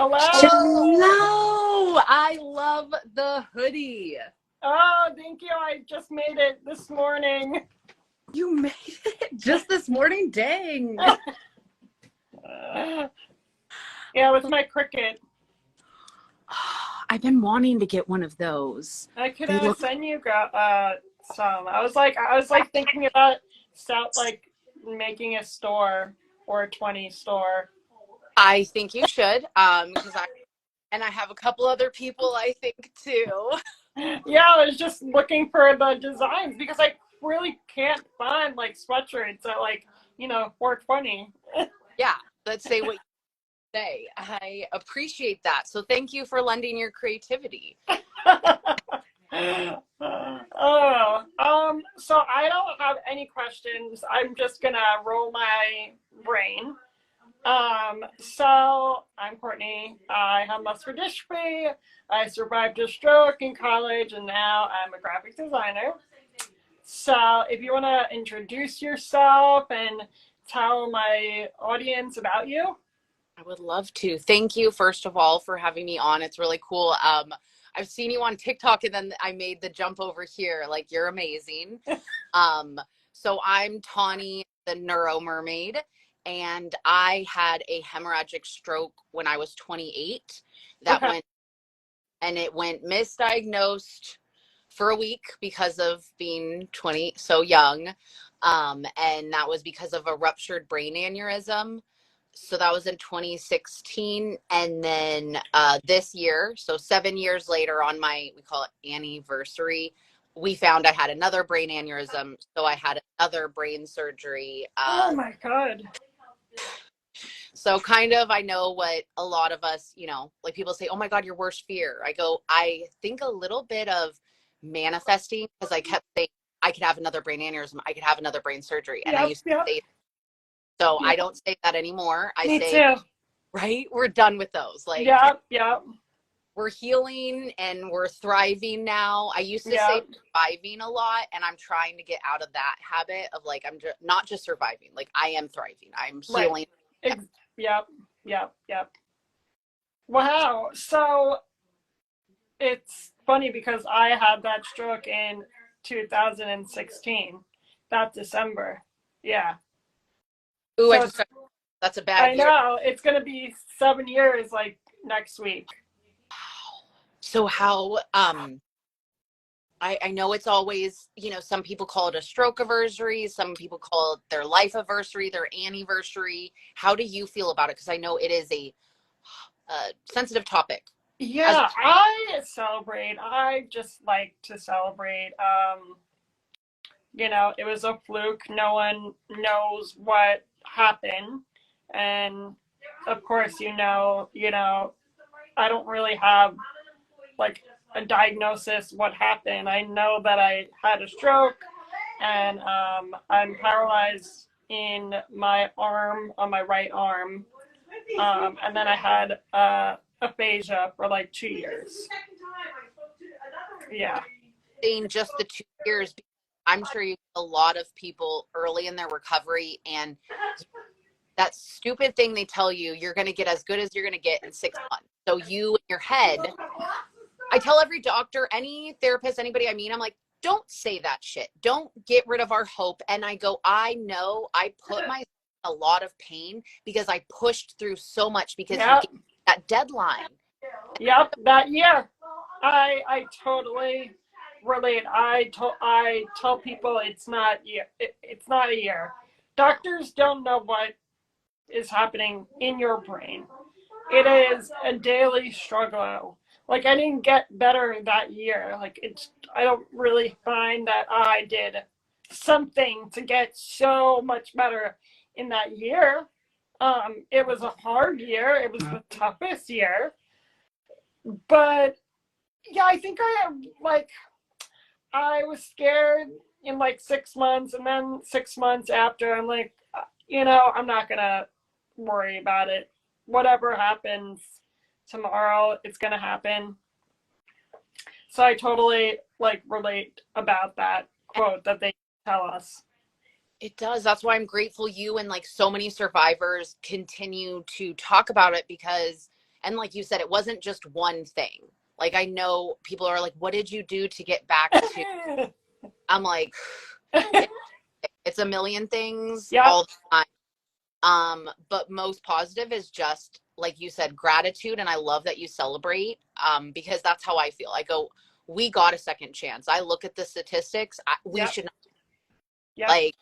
Hello. Hello. I love the hoodie. Oh, thank you. I just made it this morning. You made it just this morning? Dang. Yeah, with my Cricut. I've been wanting to get one of those. I could send you some. I was like thinking about making a store or a 20 store. I think you should, because I have a couple other people I think too. Yeah, I was just looking for the designs because I really can't find like sweatshirts at $4.20. Yeah, let's say what you say. I appreciate that. So thank you for lending your creativity. So I don't have any questions. I'm just gonna roll my brain. So I'm Courtney. I have muscular dystrophy. I survived a stroke in college, and now I'm a graphic designer. So if you want to introduce yourself and tell my audience about you. I would love to. Thank you, first of all, for having me on. It's really cool. I've seen you on TikTok, and then I made the jump over here. Like, you're amazing. So I'm Tawnie, the NeuroMermaid, and I had a hemorrhagic stroke when I was 28. It went misdiagnosed for a week because of being 20, so young. And that was because of a ruptured brain aneurysm. So that was in 2016. And then this year, so 7 years later, on we call it anniversary, we found I had another brain aneurysm. So I had another brain surgery. Oh my God. So kind of, I know what a lot of us, like people say, oh my God, your worst fear. I think a little bit of manifesting, because I kept saying I could have another brain aneurysm. I could have another brain surgery. And I used to say, so I don't say that anymore. I say, too. Right? We're done with those. Like, we're healing and we're thriving now. I used to say surviving a lot, and I'm trying to get out of that habit of like, I'm not just surviving. Like, I am thriving. I'm healing. Right. Yep. Wow. So it's funny because I had that stroke in 2016, that December. Yeah. Ooh, so that's a bad year. I know. It's going to be 7 years like next week. So how, I know it's always, some people call it a stroke anniversary. Some people call it their life anniversary, their anniversary. How do you feel about it? Because I know it is a sensitive topipic. Yeah, I celebrate. I just like to celebrate. It was a fluke. No one knows what happened. And of course, I don't really have like a diagnosis what happened. I know that I had a stroke, and I'm paralyzed in my arm, on my right arm. And then I had aphasia for like 2 years. Yeah. In just the 2 years, I'm sure you get a lot of people early in their recovery, and that stupid thing they tell you, you're going to get as good as you're going to get in 6 months. So you, in your head, I tell every doctor, any therapist, anybody I meet, I'm like, don't say that shit. Don't get rid of our hope. And I go, I know I put myself in a lot of pain because I pushed through so much because you gave that deadline. Yep, that year. I totally relate. I tell people it's not a year. Doctors don't know what is happening in your brain. It is a daily struggle. Like, I didn't get better that year. Like, I don't really find that I did something to get so much better in that year. It was a hard year. It was the toughest year. But yeah, I think I was scared in like 6 months, and then 6 months after, I'm like, I'm not gonna worry about it. Whatever happens tomorrow, it's gonna happen. So I totally relate about that quote that they tell us. It does. That's why I'm grateful you and so many survivors continue to talk about it, because And like you said, it wasn't just one thing. Like, I know people are like, what did you do to get back to? I'm like, it's a million things Yep. all the time. But most positive is just, like you said, gratitude. And I love that you celebrate, because that's how I feel. I go, we got a second chance. I look at the statistics. We should not, like,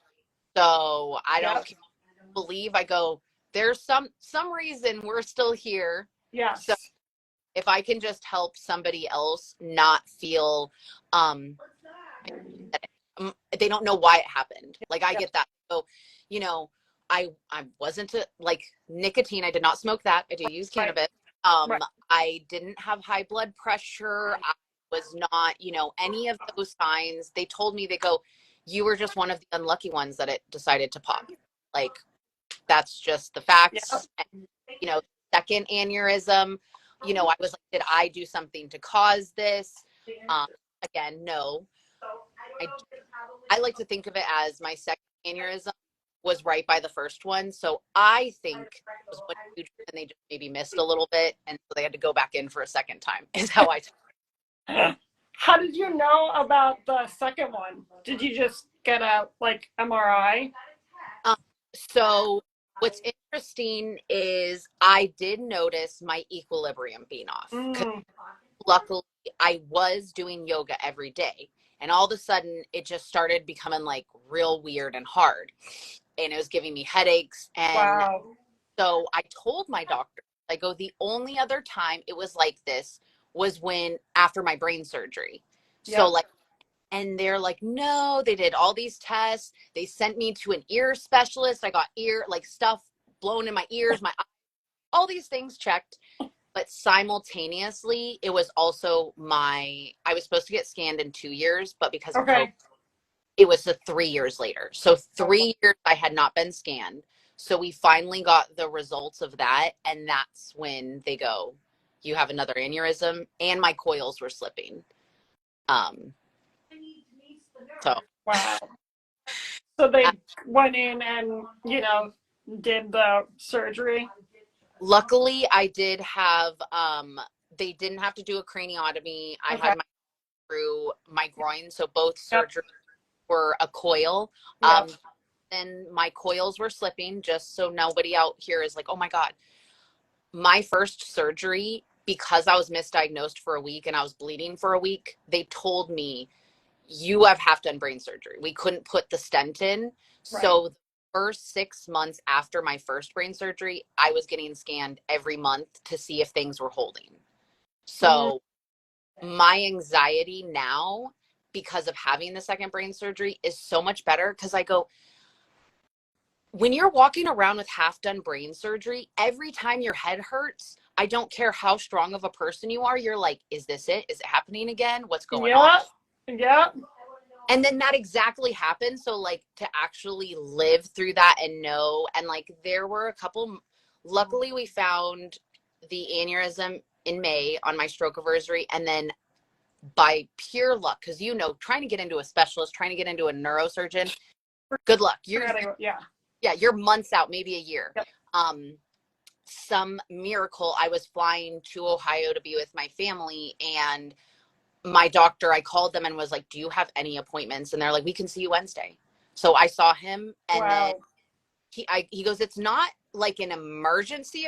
so I don't believe. I go, there's some reason we're still here. Yes. So if I can just help somebody else not feel, they don't know why it happened. Like, I get that. So, you know, I wasn't like nicotine. I did not smoke that. I do use cannabis. I didn't have high blood pressure. I was not, you know, any of those signs. They told me, they go, you were just one of the unlucky ones that it decided to pop. Like, that's just the facts. And, you know, second aneurysm, you know, I was like, did I do something to cause this? Again, no. I like to think of it as my second aneurysm was right by the first one. So I think it was one huge, and they just maybe missed a little bit. And so they had to go back in for a second time, is how I How did you know about the second one? Did you just get a like MRI? So what's interesting is I did notice my equilibrium being off. Luckily, I was doing yoga every day. And all of a sudden, it just started becoming like real weird and hard. And it was giving me headaches. And so I told my doctor, I go, the only other time it was like this was when after my brain surgery. So like, and they're like, no, they did all these tests. They sent me to an ear specialist. I got ear, like, stuff blown in my ears, my eyes, all these things checked. But simultaneously, it was also I was supposed to get scanned in 2 years, but because of COVID, it was 3 years later. So 3 years I had not been scanned. So we finally got the results of that. And that's when they go, you have another aneurysm, and my coils were slipping. So wow. So they went in and, you know, did the surgery. Luckily, I did have, they didn't have to do a craniotomy. I had through my groin. So both surgeries were a coil. And my coils were slipping, just so nobody out here is like, oh my God. My first surgery, because I was misdiagnosed for a week and I was bleeding for a week, they told me, you have half done brain surgery. We couldn't put the stent in. So the first 6 months after my first brain surgery, I was getting scanned every month to see if things were holding. So my anxiety now, because of having the second brain surgery, is so much better, because I go, when you're walking around with half done brain surgery, every time your head hurts, I don't care how strong of a person you are, you're like, is this it? Is it happening again? What's going on? And then that exactly happened. So like, to actually live through that and know, and like, there were a couple, luckily we found the aneurysm in May on my stroke anniversary. And then by pure luck, because, you know, trying to get into a specialist, trying to get into a neurosurgeon, good luck. You're months out, maybe a year. Some miracle, I was flying to Ohio to be with my family, and my doctor, I called them and was like, do you have any appointments? And they're like, we can see you Wednesday. So I saw him, and then he goes, it's not like an emergency,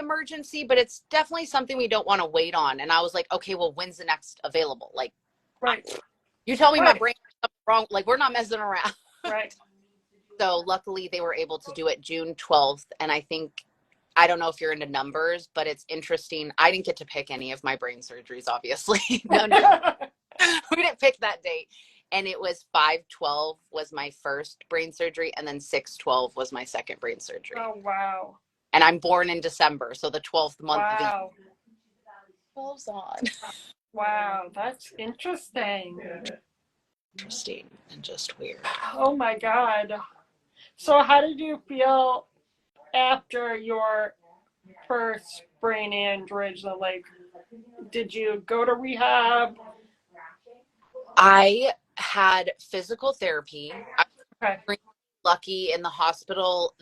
but it's definitely something we don't want to wait on. And I was like, okay, well, when's the next available? Like, you tell me my brain is something wrong. Like, we're not messing around. So luckily they were able to do it June 12th. And I think, I don't know if you're into numbers, but it's interesting. I didn't get to pick any of my brain surgeries, obviously. No. We didn't pick that date. And it was 5/12 was my first brain surgery, and then 6/12 was my second brain surgery. Oh, wow. And I'm born in December, so the 12th month of the year. 12's on. Wow, that's interesting. Interesting and just weird. Oh my God. So how did you feel after your first brain aneurysm? Like, did you go to rehab? I had physical therapy. I was really lucky in the hospital.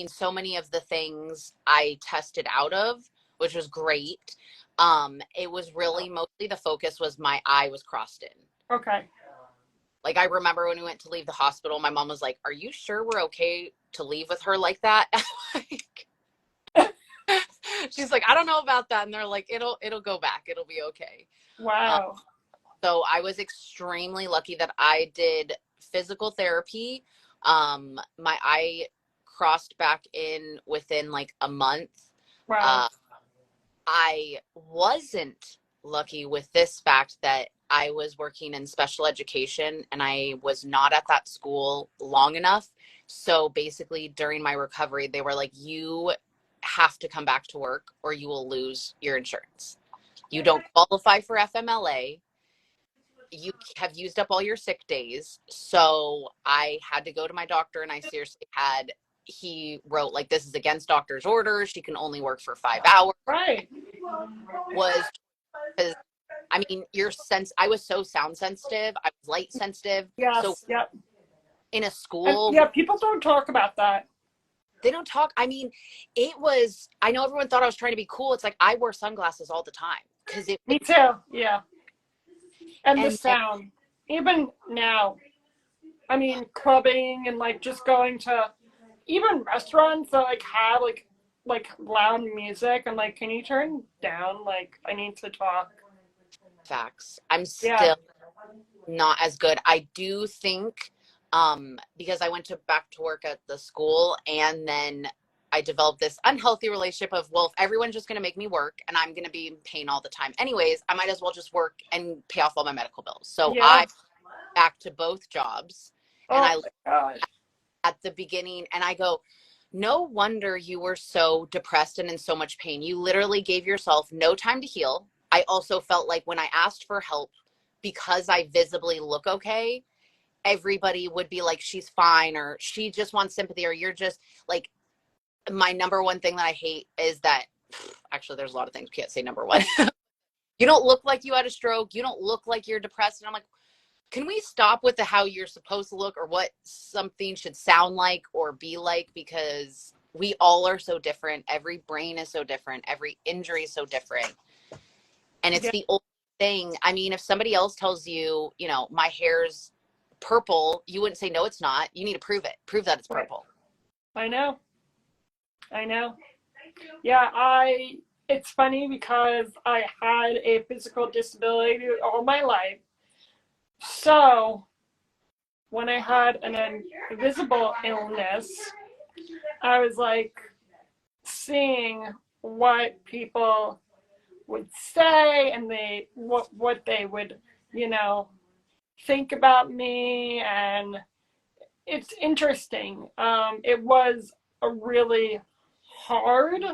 So many of the things I tested out of which was great. It was really mostly the focus was my eye was crossed in. Okay. Like, I remember when we went to leave the hospital, my mom was like, "Are you sure we're okay to leave with her like that?" Like, she's like, "I don't know about that." And they're like, it'll go back. It'll be okay. Wow. So I was extremely lucky that I did physical therapy. My eye crossed back in within like a month. Wow. I wasn't lucky with this fact that I was working in special education and I was not at that school long enough. So basically during my recovery, they were like, you have to come back to work or you will lose your insurance. You don't qualify for FMLA. You have used up all your sick days. So I had to go to my doctor and I seriously had, he wrote like, this is against doctor's orders. She can only work for 5 hours. Right. Was because I mean, I was so sound sensitive. I was light sensitive. Yes. So Yep. in a school, And, yeah, people don't talk about that. they don't talk. I mean, I know everyone thought I was trying to be cool. It's like, I wore sunglasses all the time because Me too. Yeah. And the and sound. Even now, I mean, clubbing and like just going to even restaurants that like have like loud music. I'm like, can you turn down? Like, I need to talk. facts. I'm Yeah. still not as good. I do think because I went back to work at the school and then I developed this unhealthy relationship of, well, if everyone's just going to make me work and I'm going to be in pain all the time anyways, I might as well just work and pay off all my medical bills. So Yeah. I back to both jobs and Oh my gosh. at the beginning and I go, no wonder you were so depressed and in so much pain. You literally gave yourself no time to heal. I also felt like when I asked for help, because I visibly look okay, everybody would be like, she's fine, or she just wants sympathy, or you're just like, my number one thing that I hate is that, actually, there's a lot of things, can't say number one. You don't look like you had a stroke. You don't look like you're depressed. And I'm like, can we stop with the how you're supposed to look or what something should sound like or be like? Because we all are so different. Every brain is so different. Every injury is so different. And it's the old thing. I mean, if somebody else tells you, you know, my hair's purple, you wouldn't say, no, it's not. You need to prove it. Prove that it's purple. I know. Yeah, it's funny because I had a physical disability all my life. So when I had an invisible illness, I was like seeing what people would say and what they would, you know, think about me, and it's interesting. It was a really hard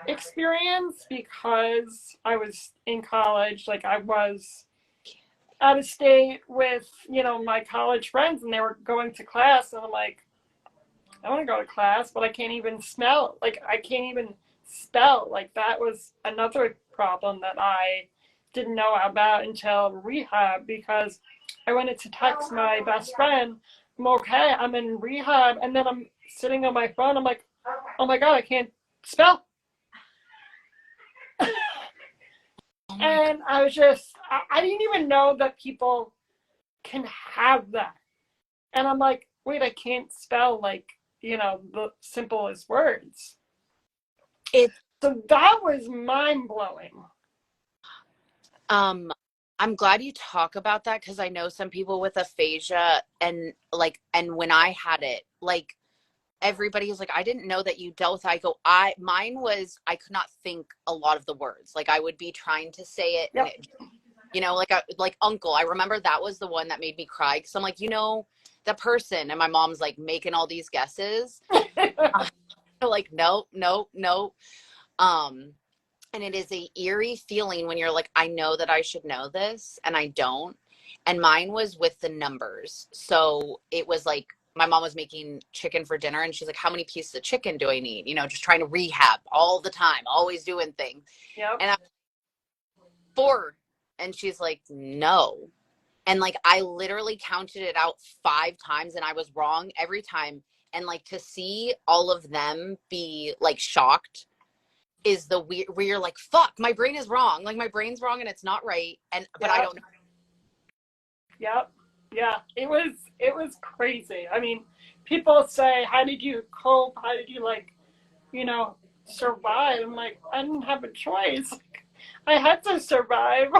experience because I was in college, like I was out of state with, you know, my college friends and they were going to class and I'm like, I want to go to class, but I can't even smell. Like I can't even spell. Like that was another problem that I didn't know about until rehab because I wanted to text my best friend, I'm okay, I'm in rehab, and then I'm sitting on my phone, I'm like, oh my God, I can't spell. And I was just, I didn't even know that people can have that. And I'm like, wait, I can't spell like, you know, the simplest words. So that was mind blowing. I'm glad you talk about that because I know some people with aphasia and when I had it, like everybody is like, I didn't know that you dealt with it. Mine was, I could not think a lot of the words. Like I would be trying to say it, Yep. and it, you know, like uncle. I remember that was the one that made me cry because I'm like, you know, the person, and my mom's like making all these guesses. Like, no. And it is a eerie feeling when you're like, I know that I should know this and I don't. And mine was with the numbers. So it was like, my mom was making chicken for dinner and she's like, how many pieces of chicken do I need? You know, just trying to rehab all the time, always doing things. Yep. And I'm 4. And she's like, no. And like, I literally counted it out 5 times and I was wrong every time. And like to see all of them be like shocked is the weird, where you're like, fuck, my brain is wrong. Like my brain's wrong and it's not right. But I don't know. Yep. Yeah. It was crazy. I mean, people say, how did you cope? How did you survive? I'm like, I didn't have a choice. I had to survive.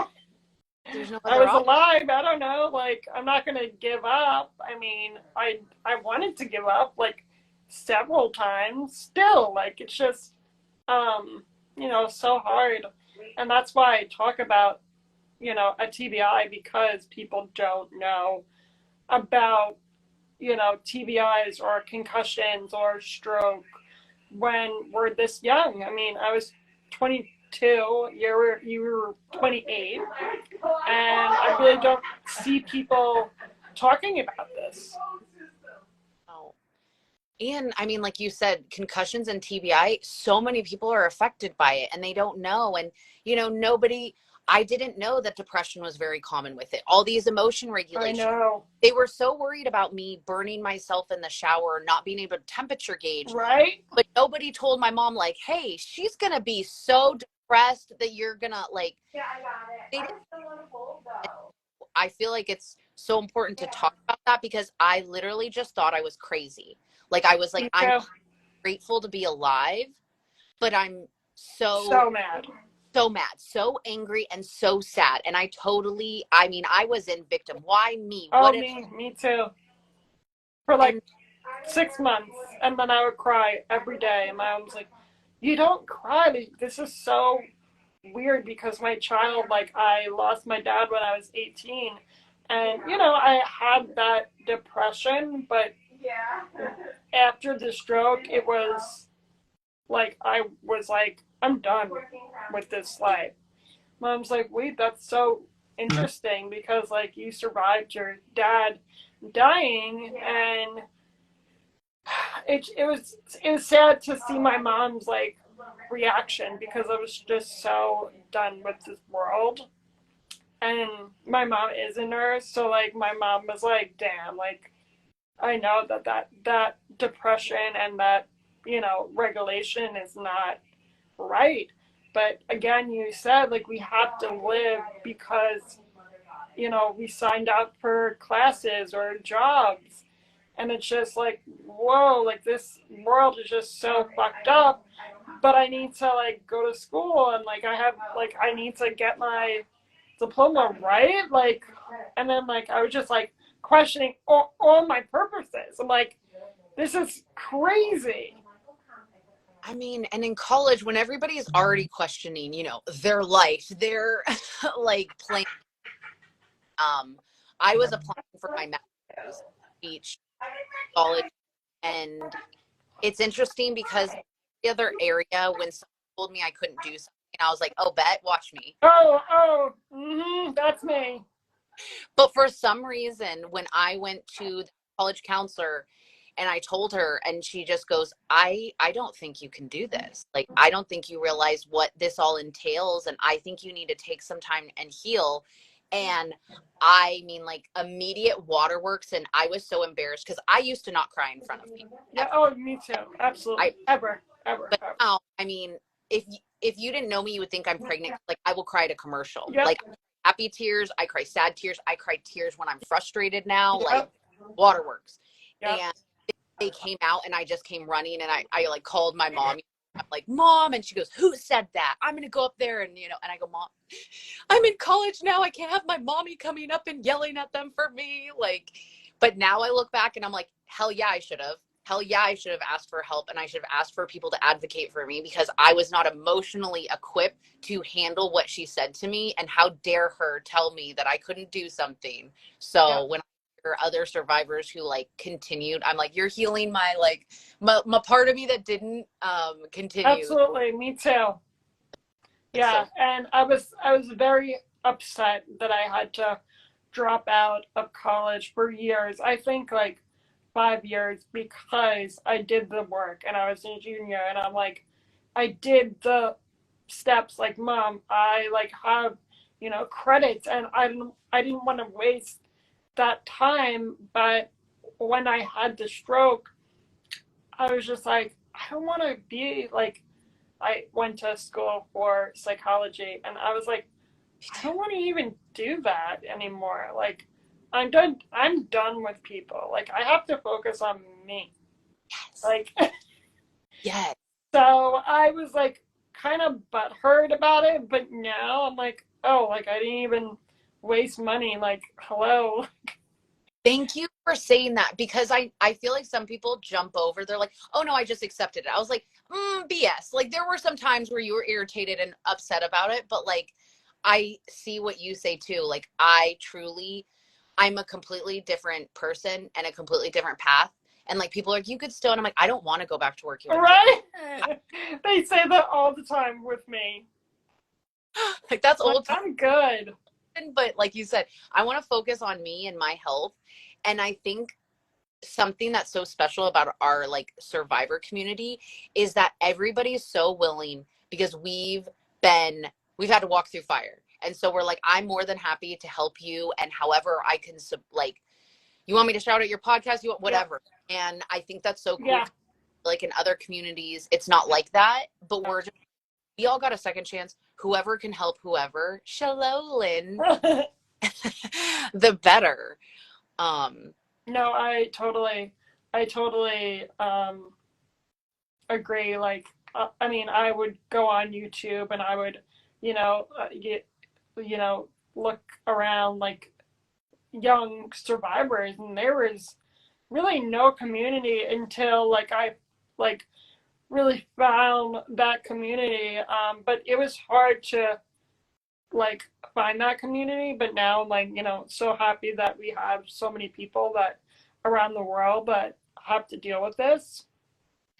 There's no I other was option. alive. I don't know. like, I'm not going to give up. I mean, I wanted to give up like several times still. Like, it's just, so hard. And that's why I talk about, a TBI, because people don't know about, TBIs or concussions or stroke when we're this young. I mean, I was 22, you were 28, and I really don't see people talking about this. Oh. And I mean, like you said, concussions and TBI, so many people are affected by it and they don't know. And, I didn't know that depression was very common with it. All these emotion regulations. I know. They were so worried about me burning myself in the shower, not being able to temperature gauge. Right? But nobody told my mom, like, hey, she's going to be so depressed that you're going to, like, yeah, I got it. I feel like it's so important to talk about that because I literally just thought I was crazy. Like, I was like, I'm grateful to be alive, but I'm so mad. So mad, so angry, and so sad. And I was in victim. Why me? Oh, me too. For like 6 months. And then I would cry every day. And my mom was like, you don't cry. This is so weird, because my child, like, I lost my dad when I was 18. And, I had that depression. But after the stroke, it was like, I was like, I'm done with this life. Mom's like, wait, that's so interesting, because like you survived your dad dying, and it was sad to see my mom's like reaction, because I was just so done with this world. And my mom is a nurse, so like my mom was like, damn, like I know that depression and that regulation is not right. But again, you said, like, we have to live, because we signed up for classes or jobs, and it's just like, whoa, like this world is just so fucked up. But I need to like go to school, and like I need to get my diploma, right? Like, and then like I was just like questioning all my purposes. I'm like, this is crazy. I mean, and in college, when everybody is already questioning, their life, their like plan. I was applying for my master's speech college, and it's interesting because the other area, when someone told me I couldn't do something, I was like, oh, bet, watch me. That's me. But for some reason, when I went to the college counselor and I told her, and she just goes, I don't think you can do this. Like, I don't think you realize what this all entails. And I think you need to take some time and heal. And I mean, like, immediate waterworks. And I was so embarrassed because I used to not cry in front of people. Yeah. Oh, me too. Absolutely. Ever. But now, I mean, if you didn't know me, you would think I'm pregnant. Like, I will cry at a commercial. Yep. Like, happy tears, I cry sad tears, I cry tears when I'm frustrated now. Yep. Like, waterworks. Yep. And they came out, and I just came running, and I like called my mom. I'm like, Mom, and she goes, who said that? I'm gonna go up there, and and I go, Mom, I'm in college now. I can't have my mommy coming up and yelling at them for me. Like, but now I look back and I'm like, hell yeah, I should have. Hell yeah, I should have asked for help, and I should have asked for people to advocate for me, because I was not emotionally equipped to handle what she said to me. And how dare her tell me that I couldn't do something. So yeah. When I hear other survivors who like continued, I'm like, you're healing my like my part of me that didn't continue. Absolutely, me too. Yeah, and I was very upset that I had to drop out of college for years. I think like 5 years, because I did the work and I was a junior, and I'm like, I did the steps, like, Mom, I like have credits, and I didn't want to waste that time. But when I had the stroke, I was just like, I don't want to be like I went to school for psychology, and I was like, I don't want to even do that anymore. Like, I'm done with people. Like, I have to focus on me. Yes. Like, Yes. so I was like kind of butthurt about it, but now I'm like, oh, like I didn't even waste money. Like, hello. Thank you for saying that, because I feel like some people jump over. They're like, oh no, I just accepted it. I was like, BS. Like, there were some times where you were irritated and upset about it, but like, I see what you say too. Like, I'm a completely different person and a completely different path. And like, people are like, you could still, and I'm like, I don't want to go back to work. You want Right? They say that all the time with me. like, that's Like, old time. I'm good. But like you said, I want to focus on me and my health. And I think something that's so special about our like survivor community is that everybody is so willing, because we've had to walk through fire. And so we're like, I'm more than happy to help you. And however I can, like, you want me to shout at your podcast, you want whatever. Yeah. And I think that's so cool. Yeah. Like, in other communities, it's not like that, but we all got a second chance. Whoever can help whoever, Shalolin, the better. No, I totally agree. Like, I mean, I would go on YouTube and I would, you know, look around like young survivors, and there was really no community until like I like really found that community. But it was hard to like find that community. But now I'm like, so happy that we have so many people that around the world that have to deal with this.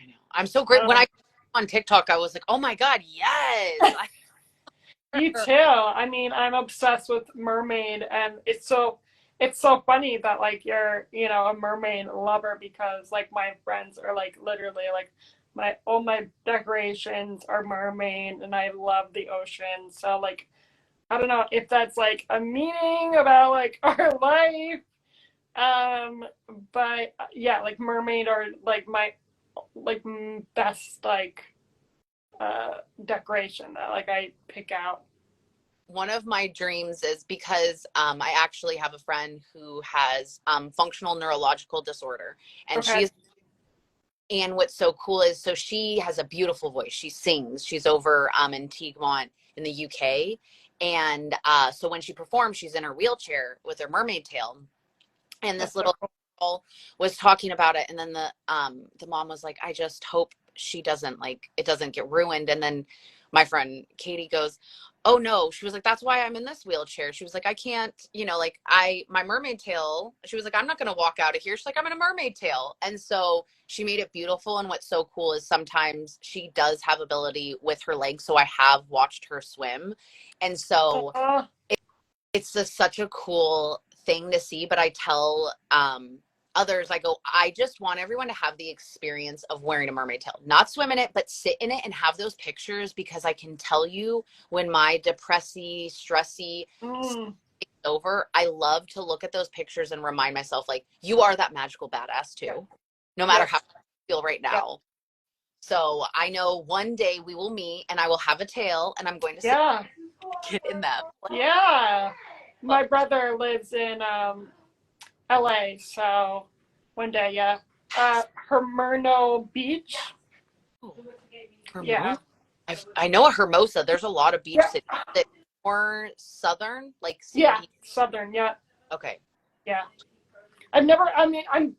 I know. I'm so great. When I on TikTok, I was like, oh my God, yes. You too. I mean, I'm obsessed with mermaid, and it's so funny that like you're, a mermaid lover, because like my friends are like literally like all my decorations are mermaid, and I love the ocean. So like, I don't know if that's like a meaning about like our life. But yeah, like mermaid are like my like best like decoration that like I pick out. One of my dreams is, because I actually have a friend who has functional neurological disorder, and Okay. and what's so cool is, so she has a beautiful voice. She sings. She's over in Piedmont in the UK. And so when she performs, she's in her wheelchair with her mermaid tail. And this little girl was talking about it. And then the mom was like, I just hope it doesn't get ruined. And then my friend Katie goes, oh no. She was like, that's why I'm in this wheelchair. She was like, I can't, like my mermaid tail. She was like, I'm not going to walk out of here. She's like, I'm in a mermaid tail. And so she made it beautiful. And what's so cool is sometimes she does have ability with her legs. So I have watched her swim. And so it's just such a cool thing to see. But I tell others, I go, I just want everyone to have the experience of wearing a mermaid tail, not swim in it, but sit in it and have those pictures, because I can tell you, when my depressy, stressy is over, I love to look at those pictures and remind myself, like, you are that magical badass too, no matter how you feel right now. So I know one day we will meet and I will have a tail and I'm going to get in them. Yeah. My brother lives in LA, so one day, Hermoso Beach. Yeah. I know a Hermosa. There's a lot of beach cities. That more southern, like southern, Okay. Yeah. I've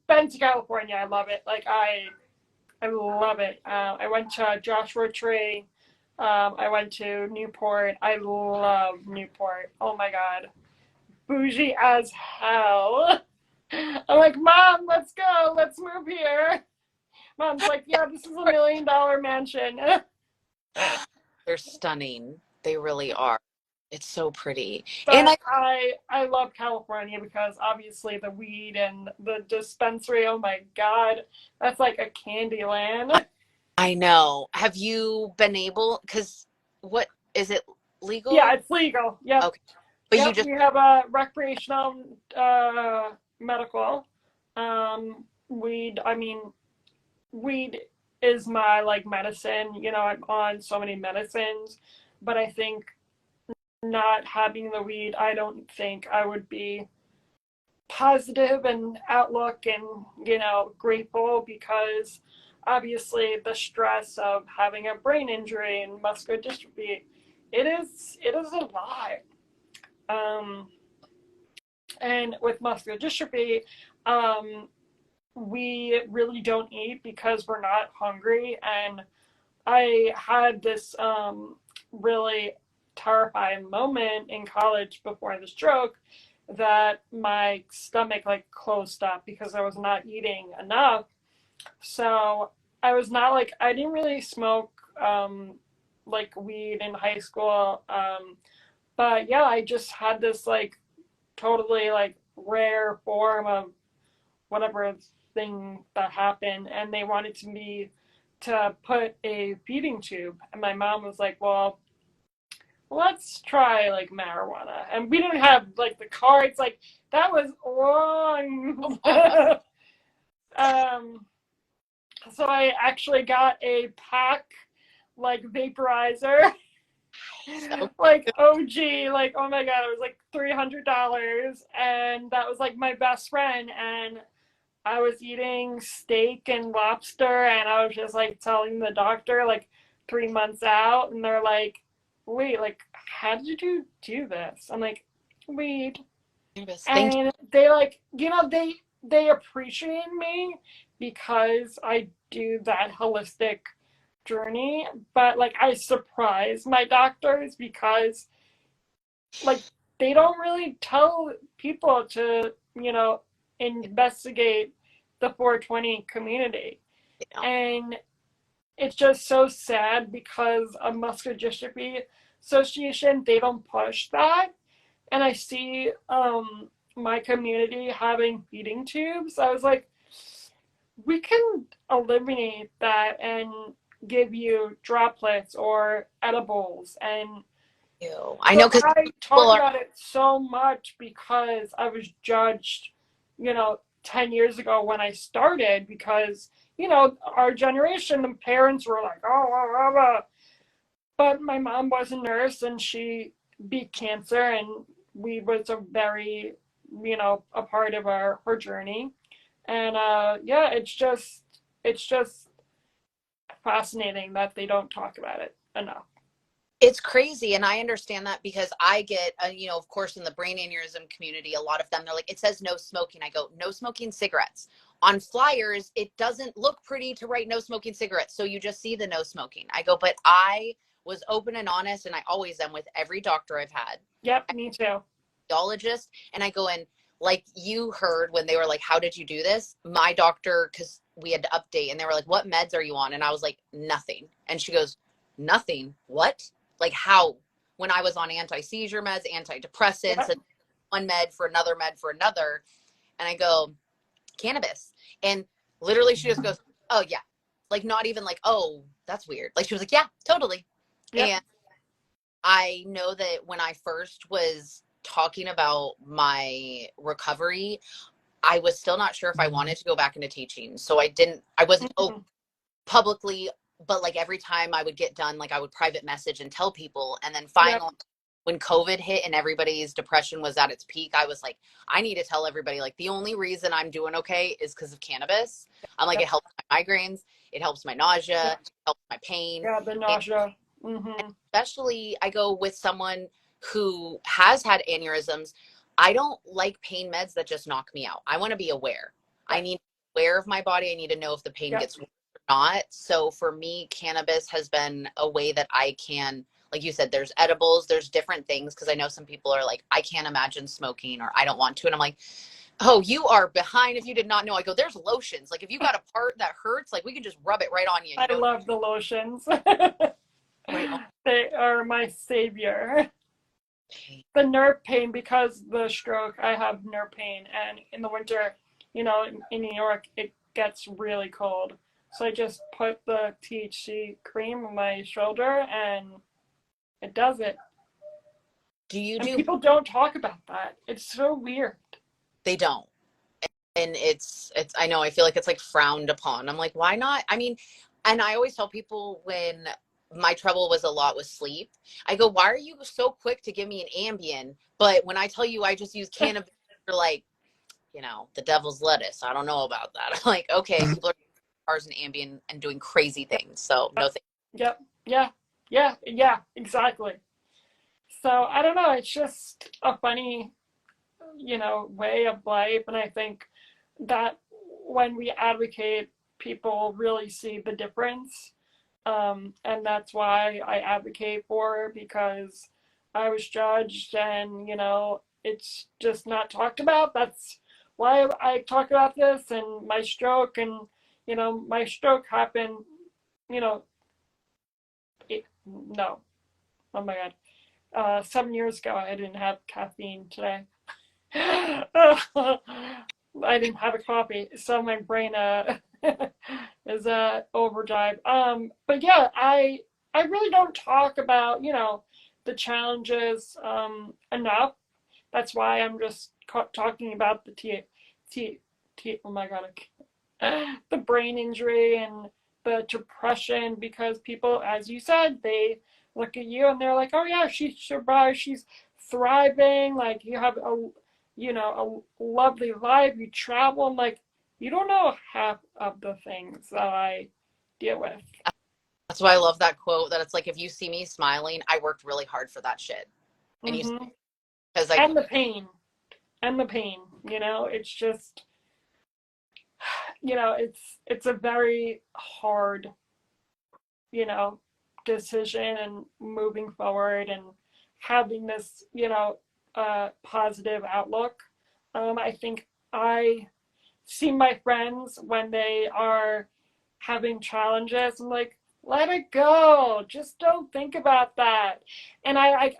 been to California. I love it. Like I love it. I went to Joshua Tree. I went to Newport. I love Newport. Oh my God. Bougie as hell. I'm like, Mom, let's go. Let's move here. Mom's like, yeah, this is $1 million mansion. They're stunning. They really are. It's so pretty. But And I love California because obviously the weed and the dispensary. Oh my God. That's like a candy land. I know. Have you been able, because what is it legal? Yeah, it's legal. Yep. Okay. But we have a recreational medical. Weed is my like medicine. You know, I'm on so many medicines, but I think not having the weed, I don't think I would be positive and outlook and, you know, grateful, because obviously the stress of having a brain injury and muscular dystrophy, it is a lot. Um, and with muscular dystrophy, um, we really don't eat because we're not hungry. And I had this really terrifying moment in college before the stroke, that my stomach like closed up because I was not eating enough. So I was not like, I didn't really smoke like weed in high school. But yeah, I just had this like totally like rare form of whatever thing that happened, and they wanted me to put a feeding tube, and my mom was like, well, let's try like marijuana. And we didn't have like the cards, like that was long. um so I actually got a pack like vaporizer. So Like OG, like oh my god, it was like $300, and that was like my best friend. And I was eating steak and lobster, and I was just like telling the doctor like 3 months out, and they're like, "Wait, like, how did you do this?" I'm like, "Weed," thank and they like, you know, they appreciate me because I do that holistic journey, but like I surprise my doctors because like they don't really tell people to, you know, investigate the 420 community. you. And it's just so sad because of Muscular Dystrophy Association, they don't push that. And I see my community having feeding tubes. I was like, we can eliminate that and give you droplets or edibles. And I know but because I people talk are. about it so much because I was judged, you know, 10 years ago when I started, because, you know, our generation, the parents were like, oh, blah, blah, blah. But my mom was a nurse and she beat cancer, and we was a very, you know, a part of her journey. And yeah, it's just fascinating that they don't talk about it enough. It's crazy, and I understand that because I get, of course, in the brain aneurysm community, a lot of them, they're like, it says no smoking. I go, no smoking cigarettes. On flyers, it doesn't look pretty to write no smoking cigarettes, so you just see the no smoking. I go, but I was open and honest, and I always am with every doctor I've had, Yep, me too. cardiologist, and I go in, like you heard when they were like, how did you do this? My doctor, because we had to update, and they were like, what meds are you on? And I was like, nothing. And she goes, nothing? What? Like how? When I was on anti-seizure meds, antidepressants, and one med for another. And I go, cannabis. And literally she just goes, oh yeah. Like not even like, oh, that's weird. Like she was like, yeah, totally. Yep. And I know that when I first was talking about my recovery, I was still not sure if I wanted to go back into teaching. So I wasn't publicly, but like every time I would get done, like I would private message and tell people. And then finally, when COVID hit and everybody's depression was at its peak, I was like, I need to tell everybody, like, the only reason I'm doing okay is because of cannabis. I'm like, it helps my migraines, it helps my nausea, it helps my pain. Yeah, the nausea. And especially, I go with someone who has had aneurysms. I don't like pain meds that just knock me out. I want to be aware. I need to be aware of my body. I need to know if the pain gets worse or not. So for me, cannabis has been a way that I can, like you said, there's edibles, there's different things. Cause I know some people are like, I can't imagine smoking, or I don't want to. And I'm like, oh, you are behind if you did not know. I go, there's lotions. Like if you got a part that hurts, like we can just rub it right on you. I love the lotions. Right on. They are my savior. The nerve pain, because the stroke, I have nerve pain, and in the winter, you know, in New York, it gets really cold. So I just put the THC cream on my shoulder, and it does it. And people don't talk about that. It's so weird. They don't. And it's I know, I feel like it's like frowned upon. I'm like, why not? I mean, And I always tell people when my trouble was a lot with sleep, I go, why are you so quick to give me an Ambien? But when I tell you I just use cannabis, you're like, the devil's lettuce. I don't know about that. I'm like, okay, people are cars and Ambien and doing crazy things. So no thanks. Yep. Yeah, exactly. So I don't know. It's just a funny, way of life. And I think that when we advocate, people really see the difference. And that's why I advocate for it, because I was judged and, it's just not talked about. That's why I talk about this and my stroke. And, my stroke happened, you know, no, oh my God. 7 years ago, I didn't have caffeine today. I didn't have a coffee, so my brain is overdrive. But yeah, I really don't talk about the challenges enough. That's why I'm just talking about the oh my God, the brain injury and the depression, because people, as you said, they look at you and they're like, oh yeah, she survived, she's thriving, like you have a lovely life, you travel. I'm like, you don't know half of the things that I deal with. That's why I love that quote, that it's like, if you see me smiling, I worked really hard for that shit. And Mm-hmm. because And the pain, it's just, it's a very hard, you know, decision, and moving forward and having this, positive outlook. I think I see my friends when they are having challenges. I'm like, let it go. Just don't think about that. And I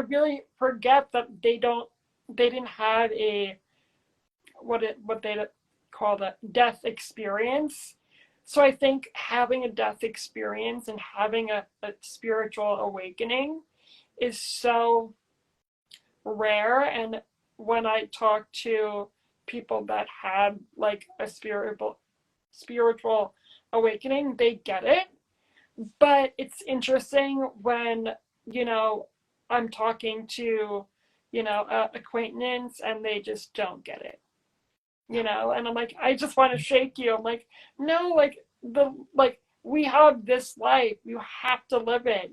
really forget that they didn't have a what they call a death experience. So I think having a death experience and having a spiritual awakening is so rare. And when I talk to people that had like a spiritual awakening, they get it. But it's interesting when, I'm talking to, a acquaintance, and they just don't get it. And I'm like, I just want to shake you. I'm like, no, we have this life, you have to live it,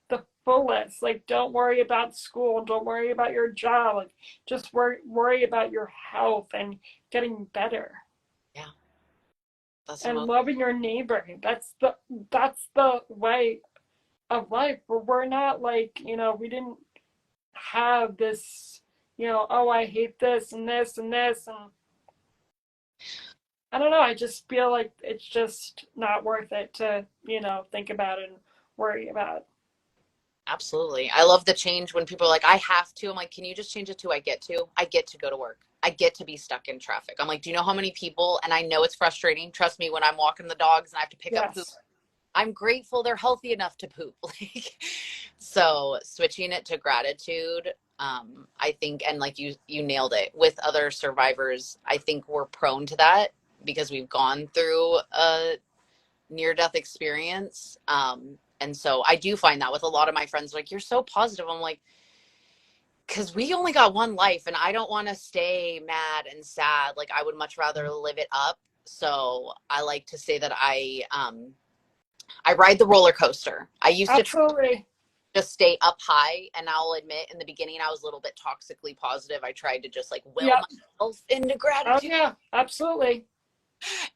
the fullest. Like, don't worry about school, don't worry about your job, like just worry about your health and getting better. Yeah, that's And loving your neighbor. That's the way of life. But we're not like, we didn't have this, oh, I hate this and this and this. And I don't know. I just feel like it's just not worth it to, think about and worry about. Absolutely. I love the change when people are like, I have to. I'm like, can you just change it to I get to? I get to go to work. I get to be stuck in traffic. I'm like, do you know how many people, and I know it's frustrating, trust me, when I'm walking the dogs and I have to pick up poop, Yes. I'm grateful they're healthy enough to poop. Like, so switching it to gratitude, I think, and like you nailed it with other survivors. I think we're prone to that because we've gone through a near death experience. And so I do find that with a lot of my friends, like, you're so positive. I'm like, because we only got one life and I don't want to stay mad and sad. Like, I would much rather live it up. So I like to say that I ride the roller coaster. I used to Absolutely. just stay up high. And I'll admit, in the beginning, I was a little bit toxically positive. I tried to just like will Yep. myself into Oh gratitude. yeah, absolutely.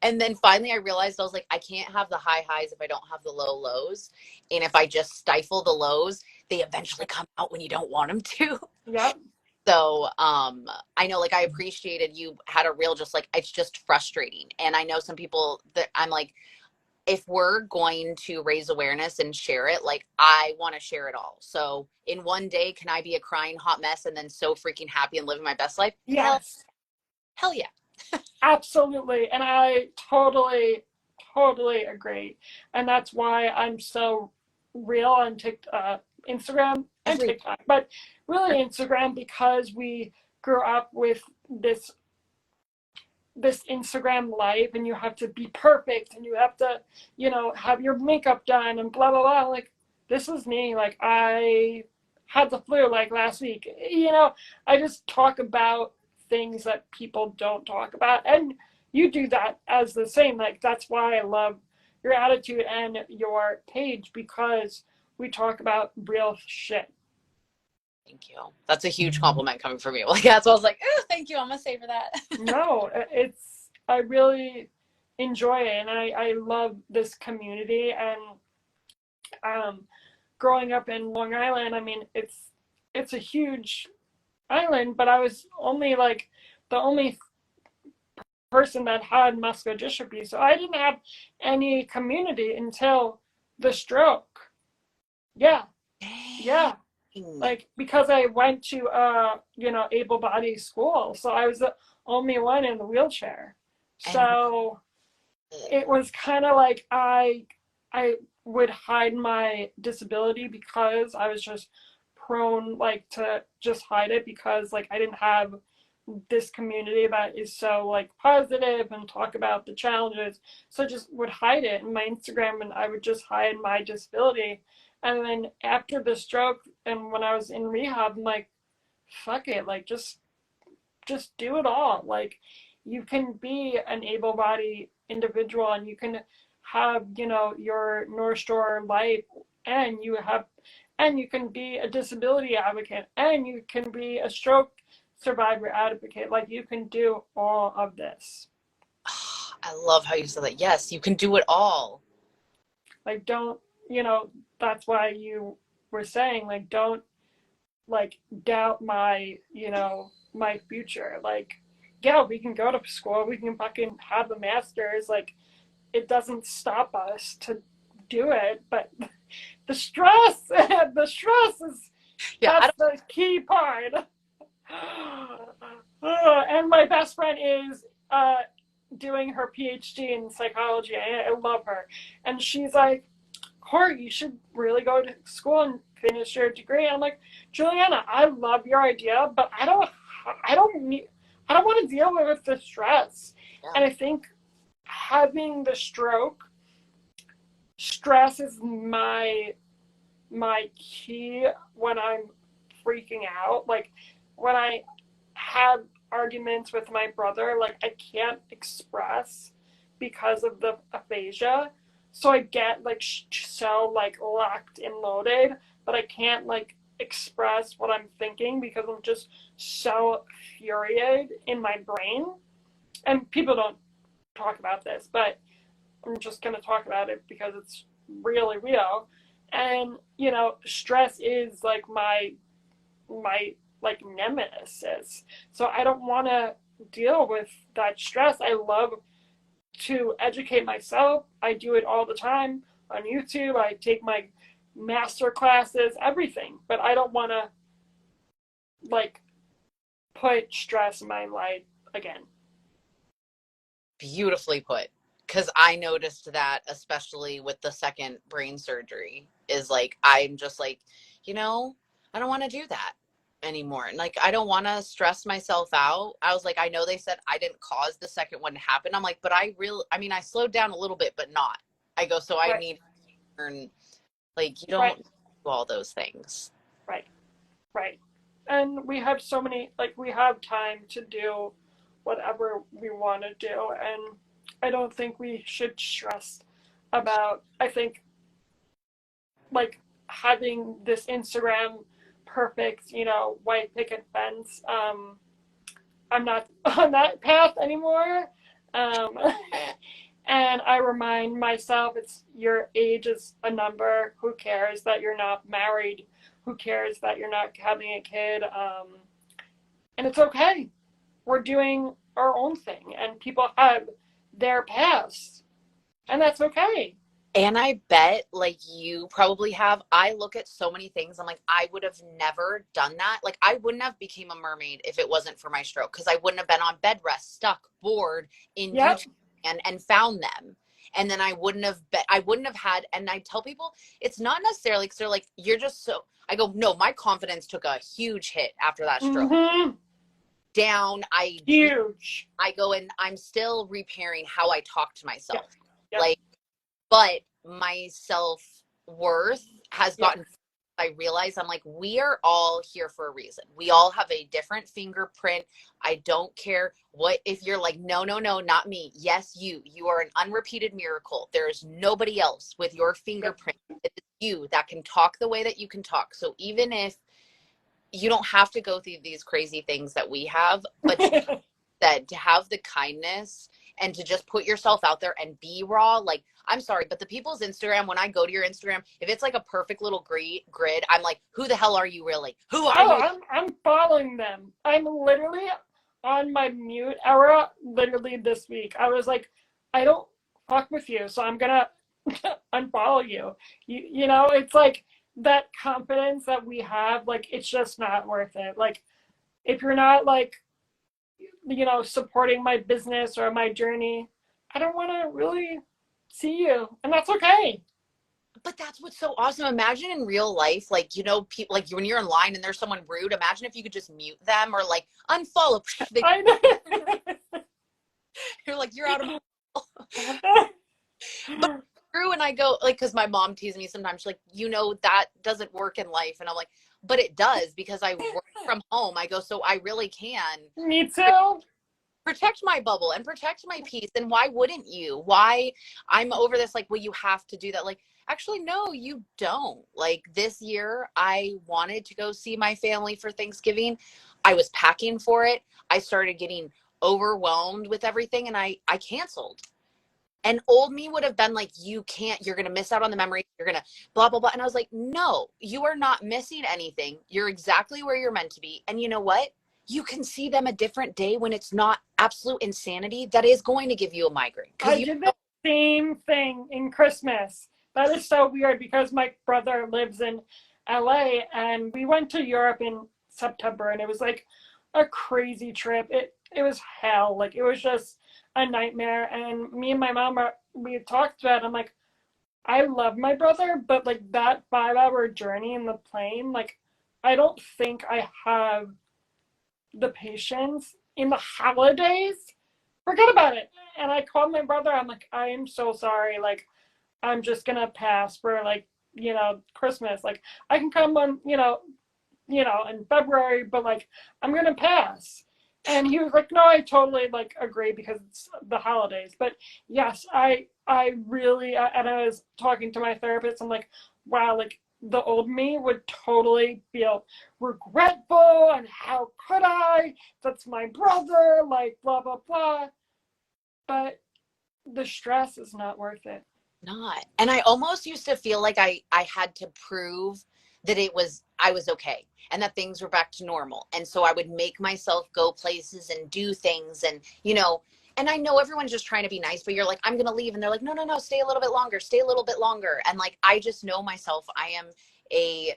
And then finally I realized, I was like, I can't have the high highs if I don't have the low lows. And if I just stifle the lows, they eventually come out when you don't want them to. Yep. So I know, like, I appreciated you had a real, just like, it's just frustrating. And I know some people that I'm like, if we're going to raise awareness and share it, like, I want to share it all. So in one day, can I be a crying hot mess and then so freaking happy and living my best life? Yes. Hell yeah. Absolutely. And I totally agree. And that's why I'm so real on Instagram and TikTok, but really Instagram, because we grew up with this this Instagram life and you have to be perfect and you have to, you know, have your makeup done and blah, blah, blah. Like, this is me. Like, I had the flu like last week. You know, I just talk about things that people don't talk about. And you do that as the same. Like, that's why I love your attitude and your page, because we talk about real shit. Thank you. That's a huge compliment coming from you. Like, that's why I was like, oh, thank you. I'm going to savor that. No, I really enjoy it. And I love this community. And growing up in Long Island, I mean, it's a huge island, but I was only like the only person that had muscular dystrophy. So I didn't have any community until the stroke. Yeah. Yeah. Like, because I went to you know, able-bodied school, so I was the only one in the wheelchair. So it was kind of like I would hide my disability because I was just prone, like, to just hide it, because like I didn't have this community that is so like positive and talk about the challenges. So I just would hide it in my Instagram, and I would just hide my disability. And then after the stroke and when I was in rehab, I'm like, fuck it, like, just do it all. Like, you can be an able-bodied individual and you can have, you know, your North Shore life, and you can be a disability advocate, and you can be a stroke survivor advocate. Like, you can do all of this. I love how you said that. Yes, you can do it all. Like, don't, you know, that's why you were saying, like, don't, like, doubt my, you know, my future. Like, yeah, we can go to school, we can fucking have a master's. Like, it doesn't stop us to do it, but the stress, the stress is, that's the key part. And my best friend is doing her PhD in psychology. I love her. And she's like, Corey, you should really go to school and finish your degree. I'm like, Juliana, I love your idea, but I don't want to deal with the stress. Yeah. And I think having the stroke, stress is my key when I'm freaking out. Like, when I have arguments with my brother, like, I can't express because of the aphasia. So I get like so like locked and loaded, but I can't like express what I'm thinking because I'm just so furiated in my brain. And people don't talk about this, but I'm just going to talk about it because it's really real. And, you know, stress is like my like nemesis. So I don't want to deal with that stress. I love to educate myself. I do it all the time on YouTube. I take my master classes, everything. But I don't want to like put stress in my life again. Beautifully put. Because I noticed that, especially with the second brain surgery, is like, I'm just like, you know, I don't want to do that anymore. And like, I don't want to stress myself out. I was like, I know they said I didn't cause the second one to happen. I'm like, but I mean, I slowed down a little bit, but not. I go, so I need to learn, like, you don't do all those things. Right. And we have so many, like, we have time to do whatever we want to do. And I don't think we should stress about, I think, like, having this Instagram perfect, you know, white picket fence. I'm not on that path anymore. And I remind myself, it's your age is a number. Who cares that you're not married? Who cares that you're not having a kid? And it's okay. We're doing our own thing, and people have their paths, and that's okay. And I bet, like, you probably have, I look at so many things, I'm like, I would have never done that. Like, I wouldn't have became a mermaid if it wasn't for my stroke, because I wouldn't have been on bed rest, stuck, bored in YouTube and found them. And then I wouldn't have had, and I tell people, it's not necessarily, because they're like, you're just so, I go, no, my confidence took a huge hit after that stroke. down. Huge. I go and I'm still repairing how I talk to myself. Yeah. Like, but my self-worth has gotten, I realize I'm like, we are all here for a reason. We all have a different fingerprint. I don't care what, if you're like, no, not me. Yes, you are an unrepeated miracle. There's nobody else with your fingerprint. It's you that can talk the way that you can talk. So even if you don't have to go through these crazy things that we have, but that to have the kindness and to just put yourself out there and be raw. Like, I'm sorry, but the people's Instagram, when I go to your Instagram, if it's like a perfect little grid, I'm like, who the hell are you really? Who are you? I'm following them. I'm literally on my mute era literally this week. I was like, I don't fuck with you, so I'm gonna unfollow you. You know, it's like that confidence that we have, like, it's just not worth it. Like, if you're not like, you know, supporting my business or my journey, I don't want to really see you, and that's okay. But that's what's so awesome. Imagine in real life, like, you know, people, like when you're in line and there's someone rude, imagine if you could just mute them or like unfollow. I know. You're like, you're out of but true. And I go like, because my mom teases me sometimes, she's like, you know, that doesn't work in life. And I'm like, but it does, because I work from home. I go, so I really can. Me too. Protect my bubble and protect my peace. And why wouldn't you? Why? I'm over this, like, well, you have to do that. Like, actually, no, you don't. Like, this year I wanted to go see my family for Thanksgiving. I was packing for it. I started getting overwhelmed with everything, and I canceled. And old me would have been like, you can't, you're going to miss out on the memory. You're going to blah, blah, blah. And I was like, no, you are not missing anything. You're exactly where you're meant to be. And you know what? You can see them a different day when it's not absolute insanity that is going to give you a migraine. I did the same thing in Christmas. That is so weird because my brother lives in LA and we went to Europe in September and it was like a crazy trip. It was hell. Like, it was just a nightmare. And me and my mom we talked about it. I'm like, I love my brother, but like that 5-hour journey in the plane, like, I don't think I have the patience in the holidays. Forget about it. And I called my brother. I'm like, I am so sorry. Like, I'm just gonna pass for, like, you know, Christmas. Like, I can come on, in February, but like, I'm gonna pass. And he was like, no, I totally like agree because it's the holidays. But yes, I really, and I was talking to my therapist. I'm like, wow, like, the old me would totally feel regretful and how could I? That's my brother, like, blah, blah, blah. But the stress is not worth it. Not. And I almost used to feel like I had to prove that I was okay and that things were back to normal. And so I would make myself go places and do things and, and I know everyone's just trying to be nice, but you're like, I'm going to leave. And they're like, no, stay a little bit longer, stay a little bit longer. And like, I just know myself, I am a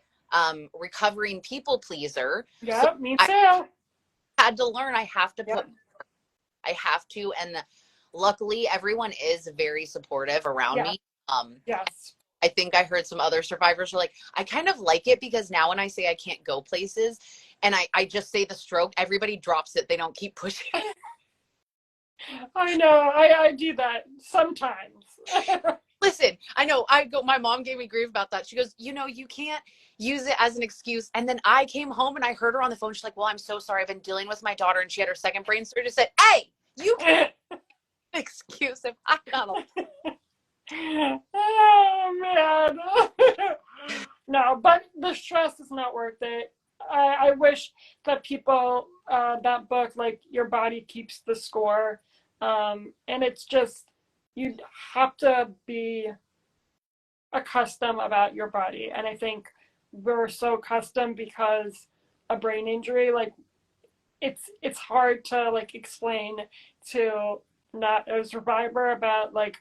recovering people pleaser. Yeah, so me too. I had to learn, I have to I have to. And luckily everyone is very supportive around me. Yes. I think I heard some other survivors were like, I kind of like it because now when I say I can't go places and I just say the stroke, everybody drops it. They don't keep pushing. I know. I do that sometimes. Listen, I know. My mom gave me grief about that. She goes, you can't use it as an excuse. And then I came home and I heard her on the phone. She's like, well, I'm so sorry. I've been dealing with my daughter and she had her second brain surgery. I said, hey, you can't excuse if I'm not Oh, man. No, but the stress is not worth it. I wish that people, that book, like, Your Body Keeps the Score. And it's just, you have to be accustomed about your body. And I think we're so accustomed because a brain injury, like, it's hard to, like, explain to not a survivor about, like,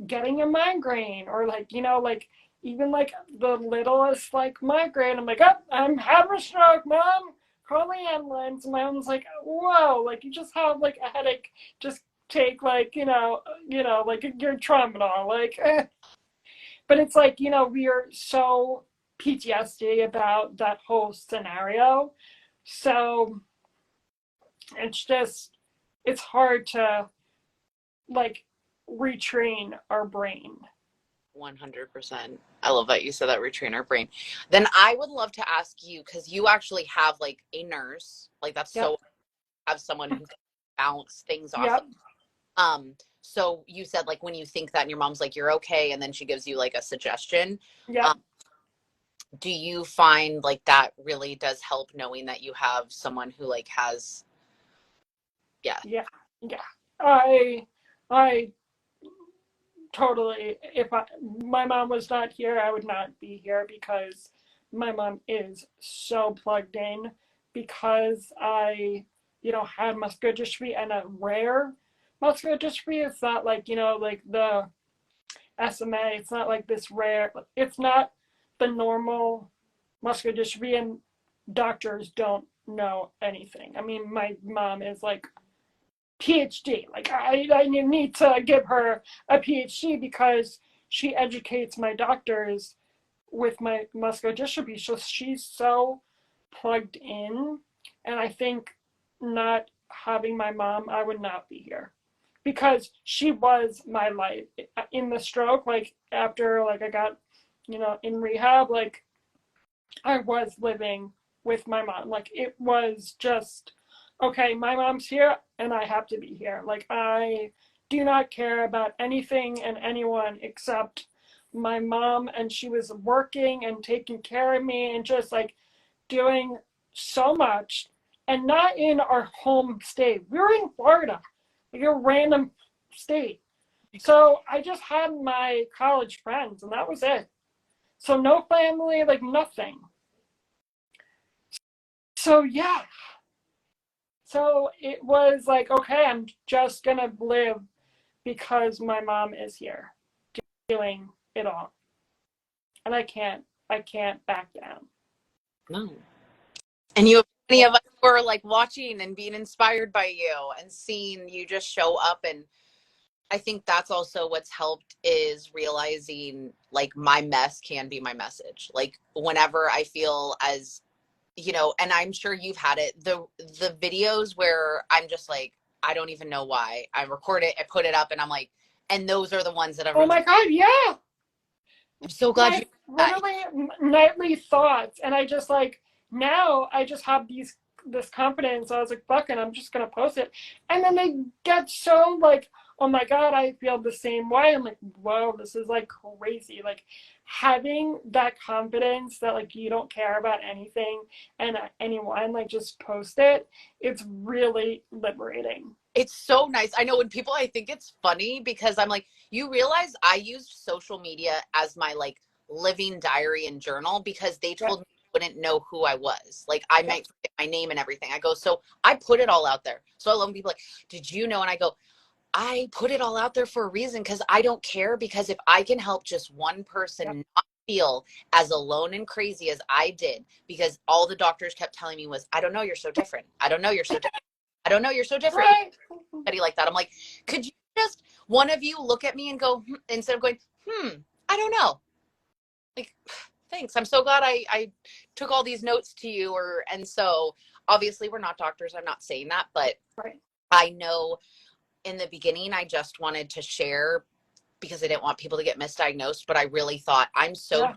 getting a migraine or, like, like, even like the littlest, like, migraine. I'm like, oh, I'm having a stroke, mom, call the ambulance. And my mom's like, whoa, like, you just have like a headache, just take, like, like, your Tramadol, like, But it's like, we are so PTSD about that whole scenario. So it's hard to like retrain our brain. 100%. I love that you said that, retrain our brain. Then I would love to ask you, because you actually have like a nurse, like that's Yep. so, have someone who can bounce things off. Yep. So you said like when you think that and your mom's like, you're okay, and then she gives you like a suggestion. Yep. Do you find like that really does help, knowing that you have someone who like has, yeah. Yeah. I totally, my mom was not here, I would not be here, because my mom is so plugged in, because I, had muscular dystrophy, and a rare muscular dystrophy. It's not like, like the SMA. It's not like this rare, it's not the normal muscular dystrophy, and doctors don't know anything. I mean, my mom is like PhD. Like I need to give her a PhD, because she educates my doctors with my muscular dystrophy. So she's so plugged in, and I think not having my mom, I would not be here, because she was my life in the stroke. Like after like I got, in rehab, like I was living with my mom. Like it was just, okay, my mom's here and I have to be here. Like I do not care about anything and anyone except my mom, and she was working and taking care of me and just like doing so much, and not in our home state. We were in Florida, like a random state. So I just had my college friends and that was it. So no family, like nothing. So yeah. So it was like, okay, I'm just gonna live because my mom is here doing it all. And I can't back down. No. And you have many of us who are like watching and being inspired by you and seeing you just show up. And I think that's also what's helped, is realizing like my mess can be my message. Like whenever I feel as, and I'm sure you've had it, the videos where I'm just like, I don't even know why. I record it, I put it up, and I'm like, and those are the ones that Oh everyone's my like, God, yeah. I'm so glad you did Literally nightly thoughts, and I just like, now I just have this confidence. I was like, fuck it, I'm just gonna post it, and then they get so like, oh my God, I feel the same way. I'm like, whoa, this is like crazy. Like having that confidence that like you don't care about anything and anyone, like just post it. It's really liberating. It's so nice. I know when people, I think it's funny because I'm like, you realize I used social media as my like living diary and journal, because they Yep. told me I wouldn't know who I was. Like I Yep. might forget my name and everything. I go, so I put it all out there. So I love when people like, did you know? And I go, I put it all out there for a reason, because I don't care. Because if I can help just one person Yep. not feel as alone and crazy as I did, because all the doctors kept telling me was, I don't know, you're so different. I don't know, you're so different. I don't know, you're so different. Right. Like that. I'm like, could you just, one of you look at me and go, instead of going, I don't know. Like, thanks. I'm so glad I took all these notes to you. And so obviously we're not doctors. I'm not saying that, but Right. I know in the beginning, I just wanted to share because I didn't want people to get misdiagnosed, but I really thought I'm so, Yeah.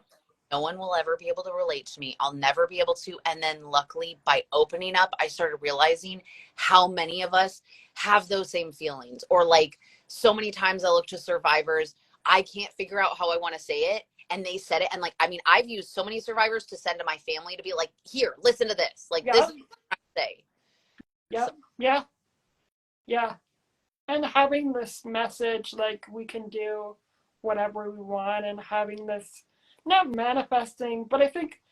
no one will ever be able to relate to me. I'll never be able to. And then luckily by opening up, I started realizing how many of us have those same feelings. Or like so many times I look to survivors, I can't figure out how I want to say it. And they said it. And like, I mean, I've used so many survivors to send to my family to be like, here, listen to this. Like, this is what I'm trying to say. Yeah. So, Yeah. Yeah. And having this message, like we can do whatever we want, and having this, not manifesting, but I think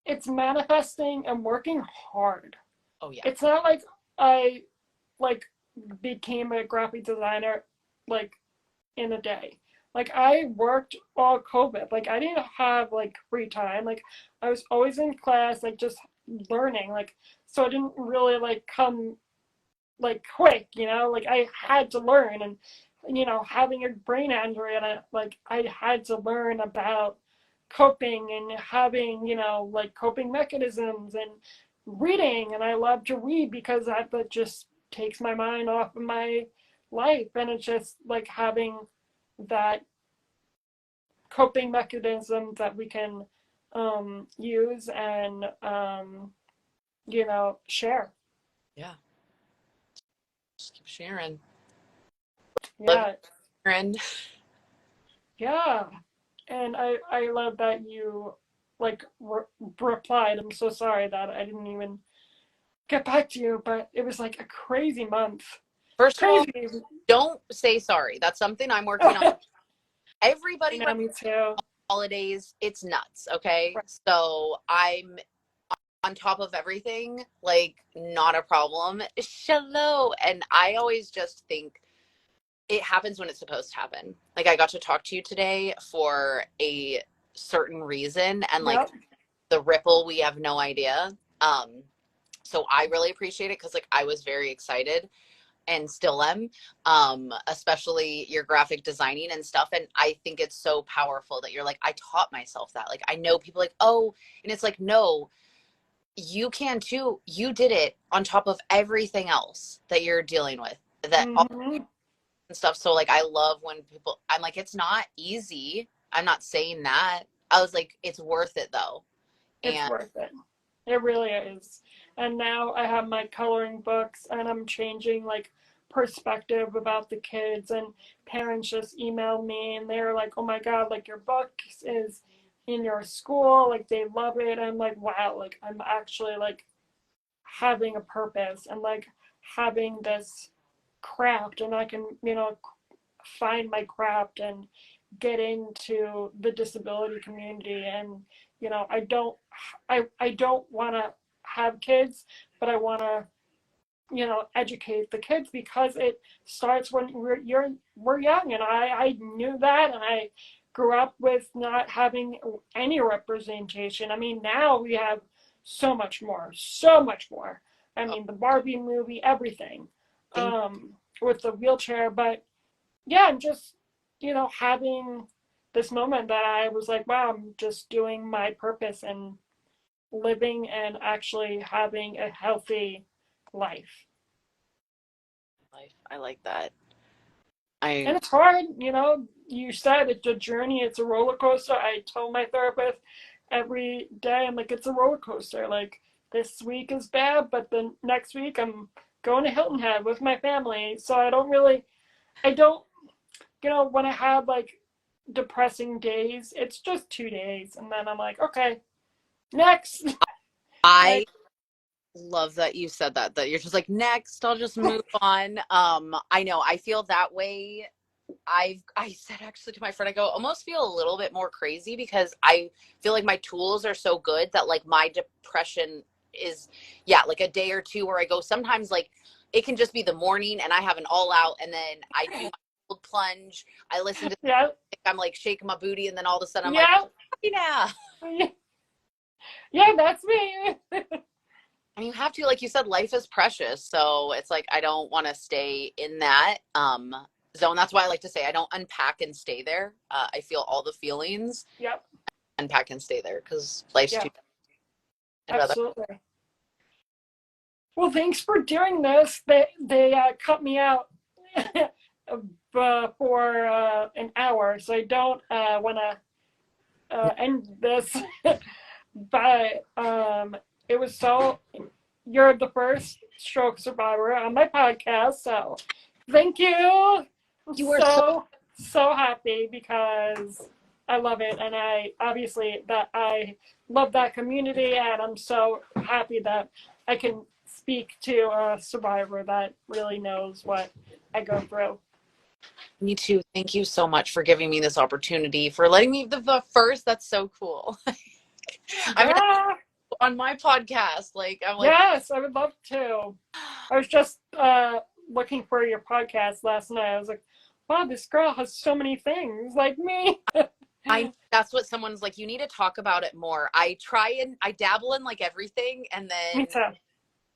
it's manifesting and working hard. oh yeah. It's not like I like became a graphic designer like in a day. Like I worked all COVID. Like I didn't have like free time. Like I was always in class, like just learning. Like so I didn't really like come like quick, like I had to learn. And having a brain injury, and like I had to learn about coping and having like coping mechanisms and reading. And I love to read because that just takes my mind off of my life. And it's just like having that coping mechanism that we can use and, share. Yeah. Just keep sharing. Yeah. Sharing. Yeah. And I love that you like replied. I'm so sorry that I didn't even get back to you, but it was like a crazy month. First Crazy. of all, don't say sorry. That's something I'm working on. Everybody I know, me too. holidays, it's nuts. Okay. Right. So I'm on top of everything, like not a problem. Shallow. And I always just think it happens when it's supposed to happen. Like I got to talk to you today for a certain reason, and like the ripple, we have no idea. So I really appreciate it because like I was very excited and still am, especially your graphic designing and stuff. And I think it's so powerful that you're like, I taught myself that. Like I know people like, oh, and it's like, no, you can too. You did it on top of everything else that you're dealing with, that and stuff. So like I love when people, I'm like, it's not easy. I'm not saying that. I was like, it's worth it though. It's worth it. It really is. And now I have my coloring books and I'm changing like perspective about the kids, and parents just email me and they're like, oh my God, like your book is in your school, like they love it. I'm like, wow, like I'm actually like having a purpose and like having this craft, and I can, find my craft and get into the disability community. And I don't want to have kids, but I want to educate the kids, because it starts when we're young. And I knew that, and I grew up with not having any representation. I mean, now we have so much more, so much more. I mean, the Barbie movie, everything, with the wheelchair. But yeah, and just having this moment that I was like, wow, I'm just doing my purpose and living and actually having a healthy life. I like that. And it's hard, you said it's a journey, it's a roller coaster. I told my therapist every day, I'm like, it's a roller coaster. Like this week is bad, but the next week I'm going to Hilton Head with my family. So I don't, when I have like depressing days, it's just 2 days. And then I'm like, okay, next. I love that you said that you're just like, next, I'll just move on. I know I feel that way. I said actually to my friend, I go, almost feel a little bit more crazy because I feel like my tools are so good that like my depression is, like a day or two where I go, sometimes like it can just be the morning and I have an all out, and then I do my cold plunge. I listen to I'm like shaking my booty, and then all of a sudden I'm like, happy now. Yeah, that's me. And you have to, like you said, life is precious. So it's like, I don't want to stay in that zone. That's why I like to say I don't unpack and stay there. I feel all the feelings. Yep. Unpack and stay there because life's too. Absolutely. Well, thanks for doing this. They cut me out for an hour, so I don't want to end this. But it was you're the first stroke survivor on my podcast, so thank you. You were so happy because I love it, and I love that community, and I'm so happy that I can speak to a survivor that really knows what I go through. Me too. Thank you so much for giving me this opportunity, for letting me the first. That's so cool. I mean, on my podcast, like I'm like, yes, I would love to. I was just looking for your podcast last night. I was like, wow, this girl has so many things like me. That's what someone's like, you need to talk about it more. I try and I dabble in like everything, and then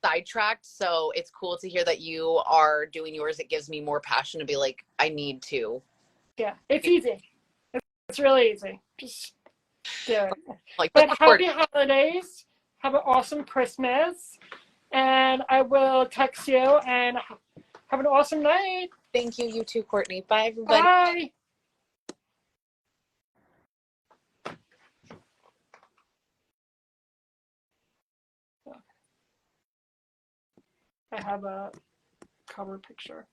sidetracked. So it's cool to hear that you are doing yours. It gives me more passion to be like, I need to. Yeah, it's easy. It's really easy. Just do it. Like, but happy holidays. Have an awesome Christmas. And I will text you, and have an awesome night. Thank you. You too, Courtney. Bye, everybody. Bye. I have a cover picture.